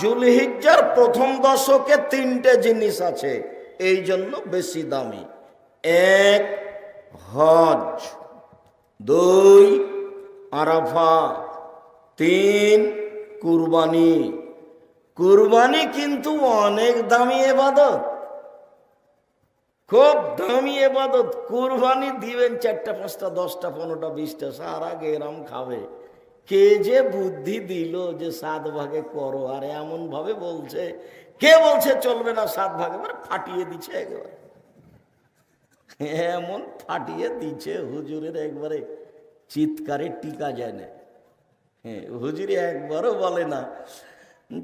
জুলহিজ্জার প্রথম দশকে তিনটে জিনিস আছে, এই জন্য বেশি দামি। এক, হজ। দুই, আরাফা। তিন, কুরবানি। কুরবানি কিন্তু অনেক দামি ইবাদত, খুব দামি ইবাদত। কুরবানি দিবেন 4টা 5টা 10টা 15টা 20টা, সারা গেরাম খাবে। কে যে বুদ্ধি দিল যে 7 ভাগে করো, আর এমন ভাবে বলছে, কে বলছে চলবে না 7 ভাগে, মানে ফাটিয়ে দিচ্ছে একেবারে, এমন ফাটিয়ে দিচ্ছে হুজুরের একবারে চিৎকারে টিকা যায় না। হ্যাঁ, হুজুরি একবারও বলে না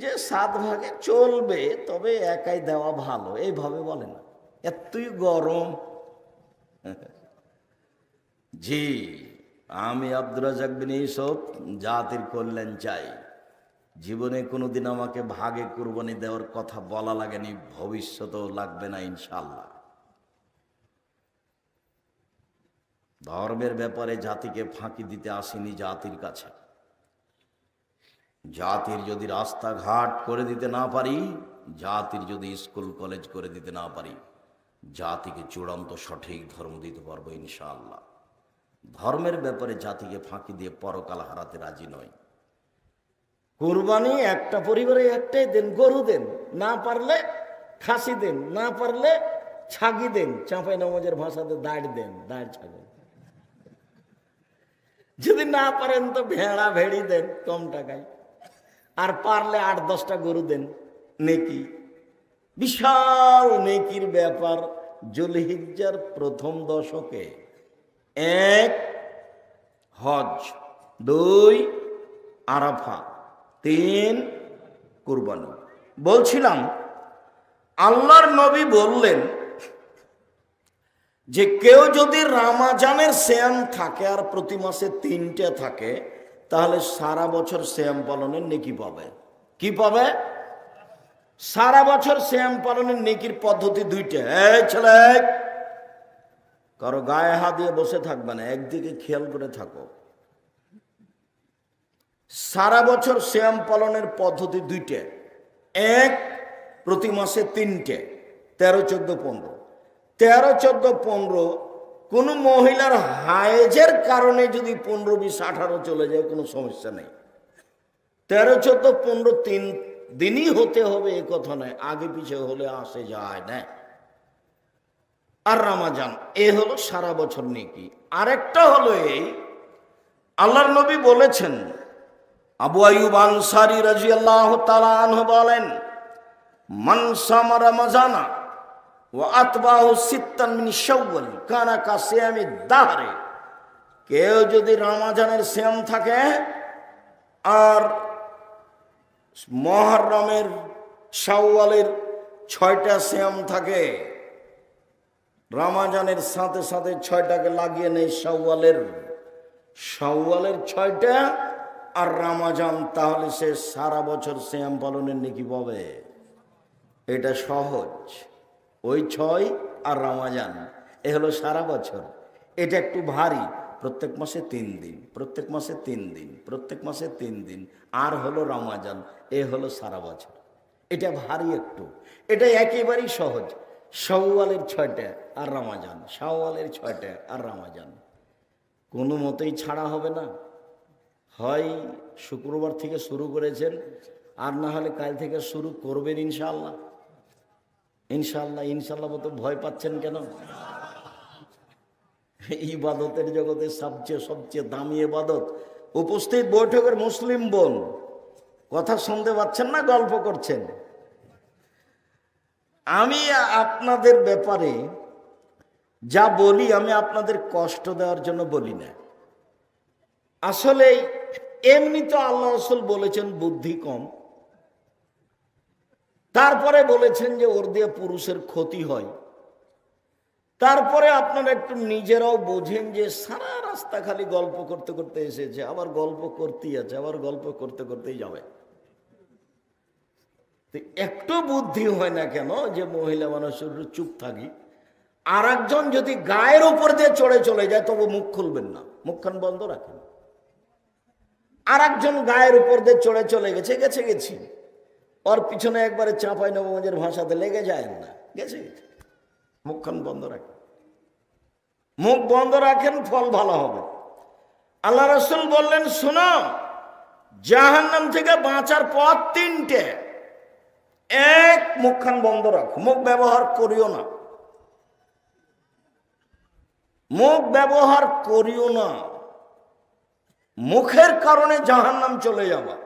যে 7 ভাগে চলবে, তবে একাই দেওয়া ভালো, এইভাবে বলে না, এতই গরম। জি, আমি আব্দুর রাজ্জাক বিন ইউসুফ জাতির কল্যাণ চাই। জীবনে কোনোদিন আমাকে ভাগে কুরবানি দেওয়ার কথা বলা লাগেনি, ভবিষ্যতেও লাগবে না ইনশাআল্লাহ। ধর্মের ব্যাপারে জাতিকে ফাঁকি দিতে আসিনি জাতির কাছে। জাতির যদি রাস্তাঘাট করে দিতে না পারি, জাতির যদি স্কুল কলেজ করে দিতে না পারি, জাতিকে চূড়ান্ত সঠিক ধর্ম দিতে পারবো ইনশাআল্লাহ। ধর্মের ব্যাপারে জাতিকে ফাঁকি দিয়ে পরকাল হারাতে রাজি নয়। কুরবানি একটা পরিবারে একটাই দেন, গরু দেন, না পারলে খাসি দেন, না পারলে ছাগি দেন, চাঁপাই নওয়াজের ভাষাতে দাঁড় দেন, দাঁড় ছাগল। যদি না পারেন তো ভেড়া ভেড়ি দেন কম টাকায়, আর পারলে 8-10টা গরু দেন, নেকি। বিশাল নেকির ব্যাপার। জুলহিজ্জার প্রথম দশকে 1, হজ। 2, আরাফা। 3, কুরবানি। বলছিলাম আল্লাহর নবী বললেন যে কেউ যদি রমজানের সিয়াম থাকে আর প্রতি মাসে 3টে থাকে, তাহলে সারা বছর সিয়াম পালনের নেকি পাবে। কি পাবে? সারা বছর সিয়াম পালনের নেকির পদ্ধতি 2টা। এই ছেলে, কারো গায়ে হাত দিয়ে বসে থাকবে না, একদিকে খেয়াল করে থাকো। সারা বছর সিয়াম পালনের পদ্ধতি 2টা। 1, প্রতি মাসে 3টে, 13, 14, 15। 13, 14, 15 কোনো মহিলার হায়েজের কারণে যদি 15, 20, 18 চলে যায় কোনো সমস্যা নেই। 13, 14, 15 3 দিনই হতে হবে এ কথা নয়, আগে পিছে হলে আসে যায় না। আর রমজান এ হলো সারা বছর নেকি। আরেকটা হলো এই, আল্লাহর নবী বলেছেন, আবু আইয়ুব আনসারী রাদিয়াল্লাহু তাআলা আনহু বলেন, মান সামা রমাজানা ওয়া আতবাহু সিত্তান মিন শাওয়াল কানা কাসিয়ামি দাহরে। কেউ যদি রমজানের সিয়াম থাকে আর মুহররমের শাওয়ালের 6টা সিয়াম থাকে, রমজানের সাথে সাথে 6টাকে লাগিয়ে নেই শাওয়ালের 6টা আর রমজান, তাহলে সে সারা বছর সিয়াম পালনের নেকি পাবে। এটা সহজ। ওই 6 আর রমজান এ হলো সারা বছর। এটা একটু ভারী, প্রত্যেক মাসে 3 দিন, প্রত্যেক মাসে 3 দিন, প্রত্যেক মাসে 3 দিন, আর হলো রমজান, এ হলো সারা বছর। এটা ভারী একটু, এটা একেবারেই সহজ। শাওয়ালের 6টা আর রমজান, শাওয়ালের 6টা আর রমজান, কোনো মতেই ছাড়া হবে না। হয় শুক্রবার থেকে শুরু করেছেন, আর না হলে কাল থেকে শুরু করবেন ইনশাআল্লাহ। ইনশাআল্লাহ ইনশাআল্লাহ মতো ভয় পাচ্ছেন কেন? ইবাদতের জগতে সবচেয়ে দামি ইবাদত। উপস্থিত বৈঠকের মুসলিম বোন, কথা শুনতে পাচ্ছেন না, গল্প করছেন? আমি আপনাদের ব্যাপারে যা বলি, আমি আপনাদের কষ্ট দেওয়ার জন্য বলি না। আসলে এমনি তো আল্লাহ রাসূল বলেছেন বুদ্ধি কম, তারপরে বলেছেন যে ওর দিয়ে পুরুষের ক্ষতি হয়। তারপরে আপনারা একটু নিজেরাও বোঝেন যে সারা রাস্তা খালি গল্প করতে করতে এসেছে, আবার গল্প করতেই আছে, আবার গল্প করতে করতেই যাবে। একটু বুদ্ধি হয় না কেন যে মহিলা মানুষের চুপ থাকি? আর একজন যদি গায়ের উপর দিয়ে চড়ে চলে যায় তবে মুখ খুলবেন না, মুখখান বন্ধ রাখেন। আর একজন গায়ের উপর দিয়ে চড়ে চলে গেছি, ওর পিছনে একবারে চাঁপাই নবগঞ্জের ভাষাতে লেগে যায় না, গেছে। মুখখান বন্ধ রাখেন, মুখ বন্ধ রাখেন, ফল ভালো হবে। আল্লাহ রাসূল বললেন, শোনো, জাহান্নাম থেকে বাঁচার পথ তিনটে। এক, মুখখান বন্ধ রাখো, মুখ ব্যবহার করিও না, মুখ ব্যবহার করিও না। মুখের কারণে জাহান্নাম চলে যাবা।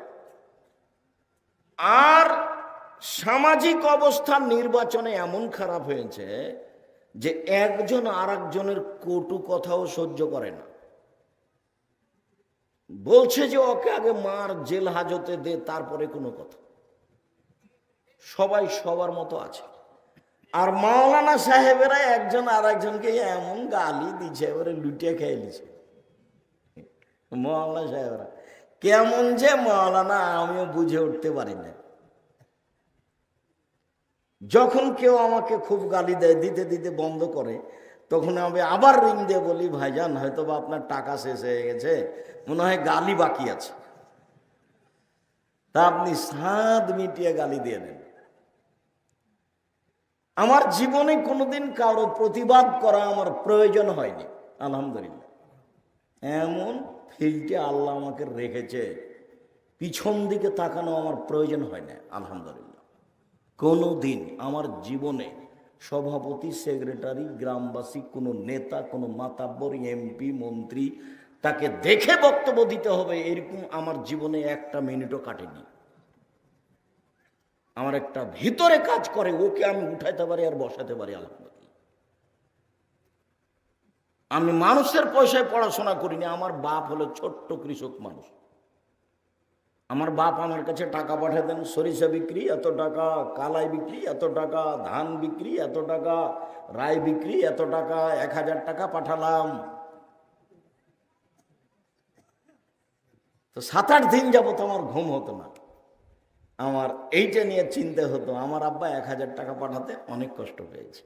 আর সামাজিক অবস্থা নির্বাচনে এমন খারাপ হয়েছে যে একজন আর একজনের কটু কথাও সহ্য করে না। বলছে যে ওকে আগে মার, জেল হাজতে দে, তারপরে কোনো কথা। সবাই সবার মতো আছে। আর মাওলানা সাহেবেরা একজন আর একজনকে এমন গালি দিচ্ছে, এবারে লুটিয়ে খেয়ে নিছে। মাওলানা সাহেবরা কেমন যে মাওলানা, আমিও বুঝে উঠতে পারি না। যখন কেউ আমাকে খুব গালি দেয়, দিতে দিতে বন্ধ করে, তখন আমি আবার রিং দিয়ে বলি, ভাইজান হয়তো বা আপনার টাকা শেষ হয়ে গেছে, মনে হয় গালি বাকি আছে, তা আপনি সাদ মিটিয়ে গালি দিয়ে দেন। আমার জীবনে কোনোদিন কারো প্রতিবাদ করা আমার প্রয়োজন হয়নি, আলহামদুলিল্লাহ। এমন ফিল্ডে আল্লাহ আমাকে রেখেছে, পিছন দিকে তাকানো আমার প্রয়োজন হয় না, আলহামদুলিল্লাহ। কোনো দিন আমার জীবনে সভাপতি, সেক্রেটারি, গ্রামবাসী, কোনো নেতা, কোনো মাতাব্বর, এমপি, মন্ত্রী, তাকে দেখে বক্তব্য দিতে হবে এরকম আমার জীবনে একটা মিনিটও কাটেনি। আমার একটা ভিতরে কাজ করে, ওকে আমি উঠাইতে পারি আর বসাতে পারি, আলহামদুলিল্লাহ। আমি মানুষের পয়সায় পড়াশোনা করিনি। আমার বাপ হলো ছোট্ট কৃষক মানুষ। আমার বাপ আমার কাছে টাকা পাঠাতেন, সরিষা বিক্রি এত টাকা, কালাই বিক্রি এত টাকা, ধান বিক্রি এত টাকা, রাই বিক্রি এত টাকা, 1000 টাকা পাঠালাম। তো 7-8 দিন যাবত আমার ঘুম হতো না। আমার এইটা নিয়ে চিন্তা হতো, আমার আব্বা 1000 টাকা পাঠাতে অনেক কষ্ট পেয়েছে।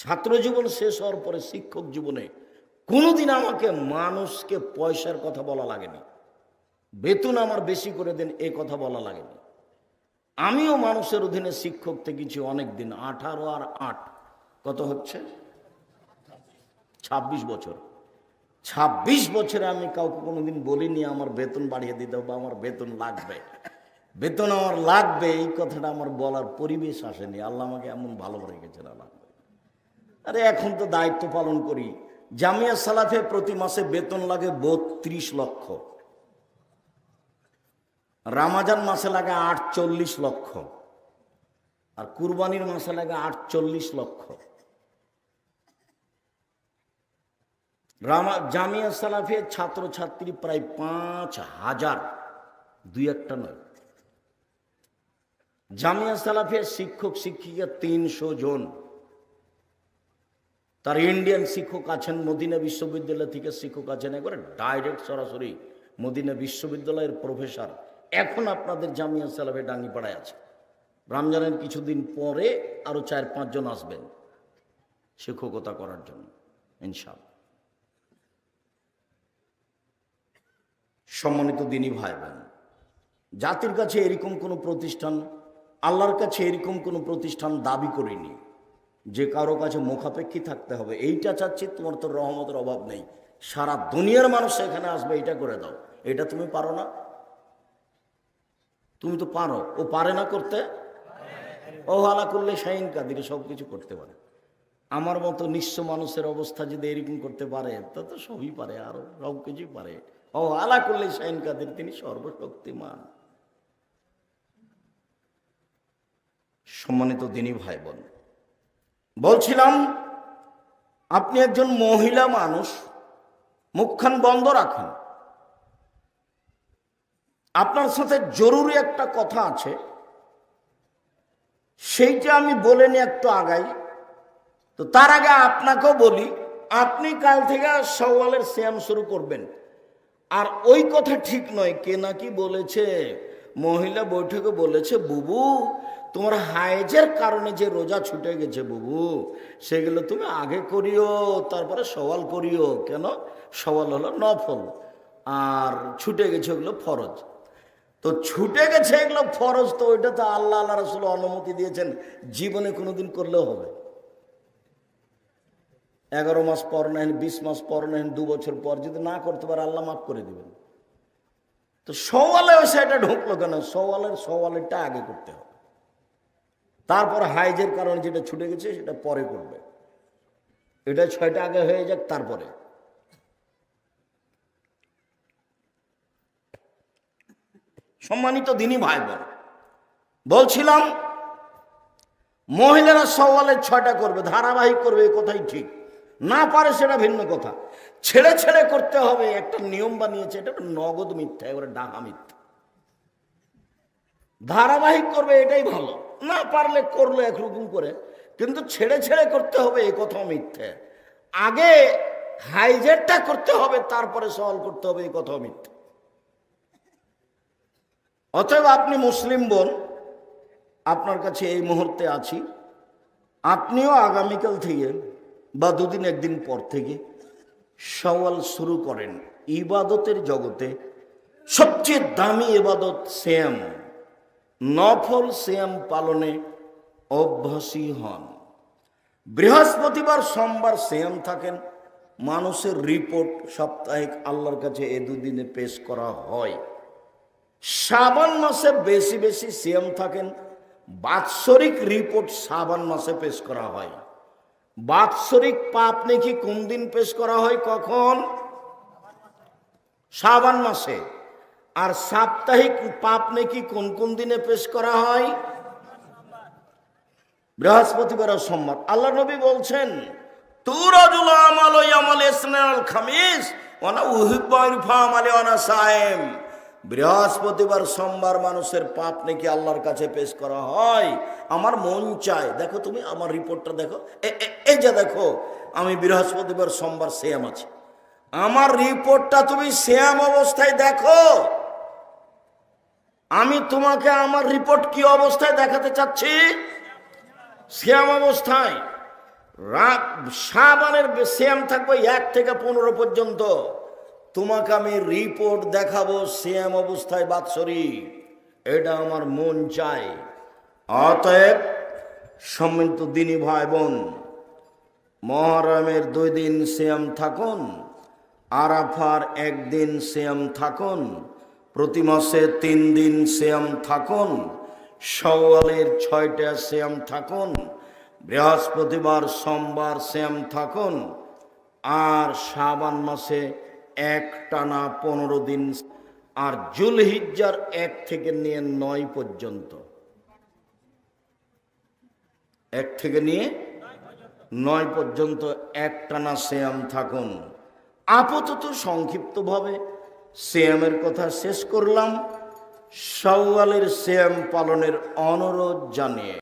ছাত্র জীবন শেষ হওয়ার পরে শিক্ষক জীবনে কোনোদিন আমাকে মানুষকে পয়সার কথা বলা লাগেনি, বেতন আমার বেশি করে দেন এ কথা বলা লাগেনি। আমিও মানুষের অধীনে শিক্ষক থেকেছি অনেক দিন। 18 আর 8 কত হচ্ছে? 26 বছর। 26 বছরে আমি কাউকে কোনোদিন বলিনি আমার বেতন বাড়িয়ে দিতে হবে, আমার বেতন লাগবে, বেতন আমার লাগবে, এই কথাটা আমার বলার পরিবেশ আসেনি। আল্লাহ আমাকে এমন ভালো রেখেছেন, আল্লাহ। আরে এখন তো দায়িত্ব পালন করি। জামিয়া সালাফে প্রতি মাসে বেতন লাগে 32 লক্ষ, রামাজান মাসে লাগে 48 লক্ষ, আর কুরবানির মাসে লাগে 48 লক্ষ। জামিয়া সালাফে ছাত্রছাত্রী প্রায় 5000, 2-1টা নয়। জামিয়া সালাফে শিক্ষক শিক্ষিকা 300 জন। তার ইন্ডিয়ান শিক্ষক আছেন, মদিনা বিশ্ববিদ্যালয় থেকে শিক্ষক আছেন, একবারে ডাইরেক্ট সরাসরি মদিনা বিশ্ববিদ্যালয়ের প্রফেসর। এখন আপনাদের জামিয়া সালাফে ডাঙ্গিপাড়ায় আছে। রমজানের কিছুদিন পরে আরো 4-5 জন আসবেন শিক্ষকতা করার জন্য, ইনশাআল্লাহ। সম্মানিত দিনী ভাই বোন, জাতির কাছে এরকম কোনো প্রতিষ্ঠান, আল্লাহর কাছে এরকম কোনো প্রতিষ্ঠান দাবি করিনি যে কারো কাছে মুখাপেক্ষী থাকতে হবে। এইটা চাচ্ছি, তোমার তো রহমতের অভাব নেই, সারা দুনিয়ার মানুষ এখানে আসবে, এটা করে দাও। এটা তুমি পারো না? তুমি তো পারো, ও পারে না করতে? ও আলা করলে শাহিন কাদির সব কিছু করতে পারে। আমার মতো নিঃস্ব মানুষের অবস্থা যদি এরকম করতে পারে, তা তো সবই পারে, আরো সব কিছুই পারে। ও আলা করলে শাহিন কাদির, তিনি সর্বশক্তিমান। সম্মানিত দিনী ভাই বোন, বলছিলাম আপনি একজন মহিলা মানুষ, মুখখান বন্ধ রাখেন। আপনার সাথে জরুরি একটা কথা আছে, সেইটা আমি বলে নিয়ে একটু আগাই। তো তার আগে আপনাকেও বলি, আপনি কাল থেকে সওয়ালের সিয়াম শুরু করবেন। আর ওই কথা ঠিক নয়, কে নাকি বলেছে, মহিলা বৈঠকে বলেছে, বুবু তোমার হায়েজের কারণে যে রোজা ছুটে গেছে বুবু, সেগুলো তুমি আগে করিও, তারপরে সওয়াল করিও। কেন? সওয়াল হলো নফল, আর ছুটে গেছে ওগুলো ফরজ। তো ছুটে গেছে এগুলো ফরজ, তো ওইটা তো আল্লাহ আল্লাহ রাসূল অনুমতি দিয়েছেন, জীবনে কোনোদিন করলেও হবে। 11 মাস পর নেন, 20 মাস পর নেন, 2 বছর পর যদি না করতে পারে আল্লাহ মাফ করে দিবেন। তো সওয়ালে সেটা ঢুকলো কেন? সওয়ালেরটা আগে করতে হবে, তারপর হাইজের কারণে যেটা ছুটে গেছে সেটা পরে করবে। এটা 6টা আগে হয়ে যাক তারপরে। সম্মানিত দিনী ভাই বোন, বলছিলাম মহিলারা সওয়ালের 6টা করবে, ধারাবাহিক করবে, এই কথাই ঠিক। না পারে সেটা ভিন্ন কথা। ছেড়ে ছেড়ে করতে হবে একটা নিয়ম বানিয়েছে, এটা নগদ মিথ্যা, এবারে ডাহা মিথ্যা। ধারাবাহিক করবে এটাই ভালো, না পারলে করলো একরকম করে, কিন্তু ছেড়ে ছেড়ে করতে হবে এই কথাও মিথ্যে। আগে হাইজেরটা করতে হবে তারপরে সওয়াল করতে হবে, এই কথাও মিথ্যে। অতএব আপনি মুসলিম বোন, আপনার কাছে এই মুহূর্তে আছি, আপনিও আগামীকাল থেকে বা 2 দিন 1 দিন পর থেকে সওয়াল শুরু করেন। ইবাদতের জগতে সবচেয়ে দামি ইবাদত সিয়াম, নফল সিয়াম পালনে অভ্যাসী হন। বৃহস্পতিবার সোমবার সিয়াম থাকেন, মানুষের রিপোর্ট সাপ্তাহিক আল্লাহর কাছে এই 2 দিনে পেশ করা হয়। শাবান মাসে বেশি বেশি সিয়াম থাকেন, বাৎসরিক রিপোর্ট শাবান মাসে পেশ করা হয়। বাৎসরিক পাপ নেকি কোন দিন পেশ করা হয়? কখন? শাবান মাসে। আর সাপ্তাহিক পাপ নেকি কোন কোন দিনে পেশ করা হয়? বৃহস্পতিবার আর সোমবার। আল্লাহ নবী বলছেন, তুরাজুল আমালু ইয়াউমাল ইসনাল খামিস ওয়া না উহিব্বু ইরফা আমালি ওয়া না সায়েম। বৃহস্পতিবার সোমবার মানুষের পাপ নাকি আল্লাহর কাছে পেশ করা হয়। আমার মন চায়, দেখো তুমি আমার রিপোর্টটা দেখো, এই যে দেখো আমি বৃহস্পতিবার সোমবার সিয়াম আছি, আমার রিপোর্টটা তুমি সিয়াম অবস্থায় দেখো। আমি তোমাকে আমার রিপোর্ট কি অবস্থায় দেখাতে চাচ্ছি? সিয়াম অবস্থায়। শাবানের সিয়াম থাকবে 1 থেকে 15 পর্যন্ত। তোমাকে আমি রিপোর্ট দেখাবো সিয়াম অবস্থায় বাৎসরিক, এটা আমার মন চায়। অতএব সম্মিলিত দিনী ভাই বোন, মুহররমের 2 দিন সিয়াম থাকুন, আরাফার 1 দিন সিয়াম থাকুন, প্রতি মাসে 3 দিন সিয়াম থাকুন, শাওয়ালের 6টা সিয়াম থাকুন, বৃহস্পতিবার সোমবার সিয়াম থাকুন, আর শাবান মাসে একটানা 15 দিন, আর জুলহিজ্জার 1 থেকে নিয়ে 9 পর্যন্ত, 1 থেকে নিয়ে 9 পর্যন্ত একটানা সিয়াম থাকুন। আপাতত সংক্ষিপ্তভাবে সিয়ামের কথা শেষ করলাম, শাওয়ালের সিয়াম পালনের অনুরোধ জানিয়ে।